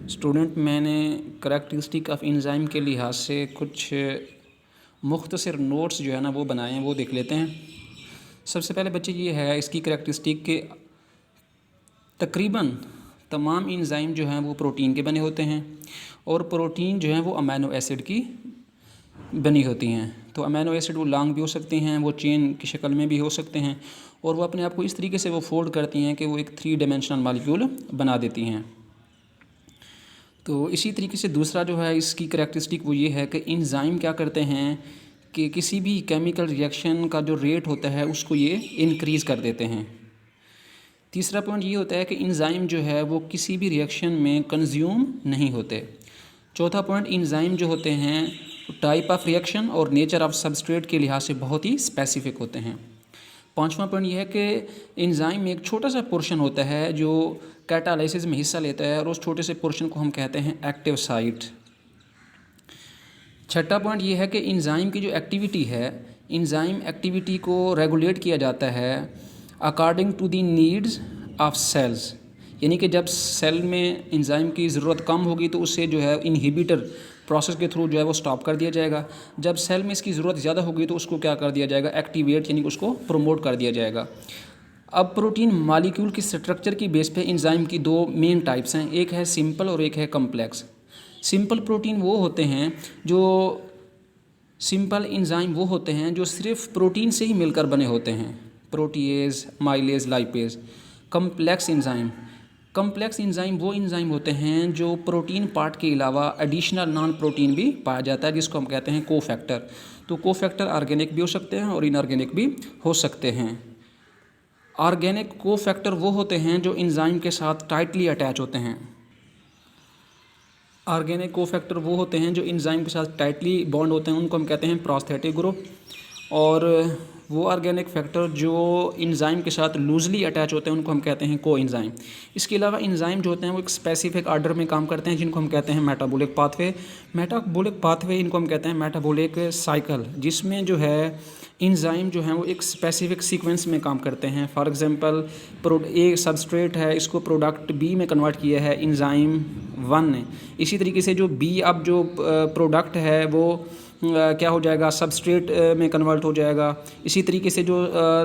Student, मैंने characteristic of enzyme के लिहाज से कुछ मुख्तसर नोट्स जो है ना वो बनाए हैं, वो देख लेते हैं। सबसे पहले बच्चे ये है इसकी करैक्टरिस्टिक के तकरीबन तमाम एंजाइम जो हैं वो प्रोटीन के बने होते हैं और प्रोटीन जो हैं वो अमीनो एसिड की बनी होती हैं। तो अमीनो एसिड वो लॉन्ग भी हो सकते हैं, वो चेन की शक्ल में भी हो सकते हैं और वो अपने आप को इस तरीके से वो फोल्ड करती हैं कि वो एक 3 डायमेंशनल मॉलिक्यूल बना देती हैं। तो इसी तरीके से दूसरा जो है इसकी करैक्टरिस्टिक वो ये है कि एंजाइम क्या करते हैं कि किसी भी केमिकल रिएक्शन का जो रेट होता है उसको ये इंक्रीज़ कर देते हैं। तीसरा पॉइंट ये होता है कि एंजाइम जो है वो किसी भी रिएक्शन में कंज्यूम नहीं होते। चौथा पॉइंट, एंजाइम जो होते हैं टाइप ऑफ रिएक्शन और नेचर ऑफ सबस्ट्रेट के लिहाज से बहुत ही स्पेसिफिक होते हैं। पांचवा पॉइंट ये है कि एंजाइम में एक छोटा सा पोर्शन होता है जो कैटालाइसिस में हिस्सा लेता है और उस छोटे से पोर्शन को हम कहते हैं एक्टिव साइट। छठा पॉइंट ये है कि एंजाइम की जो एक्टिविटी है, एंजाइम एक्टिविटी को रेगुलेट किया जाता है according to the needs of sales, यानी कि जब सेल में एंजाइम की ज़रूरत कम होगी तो उससे जो है इनहिबिटर प्रोसेस के थ्रू जो है वो स्टॉप कर दिया जाएगा। जब सेल में इसकी ज़रूरत ज़्यादा होगी तो उसको क्या कर दिया जाएगा, एक्टिवेट, यानी कि उसको प्रोमोट कर दिया जाएगा। अब प्रोटीन मॉलिक्यूल की स्ट्रक्चर की बेस पे एंजाइम की दो मेन टाइप्स हैं, एक है सिंपल और एक है कम्प्लेक्स। सिंपल प्रोटीन वो होते हैं जो सिंपल एंजाइम वो होते हैं जो सिर्फ प्रोटीन से ही मिलकर बने होते हैं, protease, mileage, lipase. Complex enzyme वो एंजाइम होते हैं जो प्रोटीन पार्ट के अलावा एडिशनल नॉन प्रोटीन भी पाया जाता है, जिसको हम कहते हैं कोफैक्टर। तो कोफैक्टर ऑर्गेनिक भी हो सकते हैं और इनऑर्गेनिक भी हो सकते हैं। ऑर्गेनिक कोफैक्टर वो होते हैं जो एंजाइम के साथ टाइटली अटैच होते हैं। ऑर्गेनिक कोफैक्टर वो होते हैं जो एंजाइम के साथ टाइटली बॉन्ड होते हैं, उनको हम कहते हैं प्रोस्थेटिक ग्रुप। और वो ऑर्गेनिक फैक्टर जो एंजाइम के साथ लूजली अटैच होते हैं उनको हम कहते हैं को एंजाइम। इसके अलावा एंजाइम जो होते हैं वो एक स्पेसिफिक ऑर्डर में काम करते हैं जिनको हम कहते हैं मेटाबॉलिक पाथवे। मेटाबॉलिक पाथवे इनको हम कहते हैं मेटाबॉलिक साइकिल, जिसमें जो है एंजाइम जो हैं वो एक स्पेसिफिक सीक्वेंस में काम करते हैं। फॉर एग्जांपल एक सबस्ट्रेट है, इसको प्रोडक्ट बी में कन्वर्ट किया है एंजाइम 1 ने। इसी तरीके से जो बी अब जो प्रोडक्ट है वो क्या हो जाएगा, सबस्ट्रेट में कन्वर्ट हो जाएगा। इसी तरीके से जो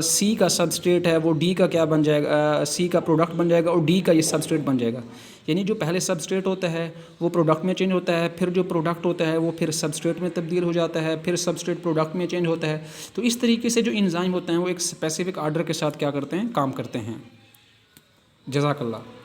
सी का सबस्ट्रेट है वो डी का क्या बन जाएगा, सी का प्रोडक्ट बन जाएगा और डी का ये सबस्ट्रेट बन जाएगा। यानी जो पहले सबस्ट्रेट होता है वो प्रोडक्ट में चेंज होता है, फिर जो प्रोडक्ट होता है वो फिर सबस्ट्रेट में तब्दील हो जाता है, फिर सबस्ट्रेट प्रोडक्ट में चेंज होता है। तो इस तरीके से जो एंजाइम होते हैं वो एक स्पेसिफिक ऑर्डर के साथ क्या करते हैं, काम करते हैं। जज़ाकल्लाह।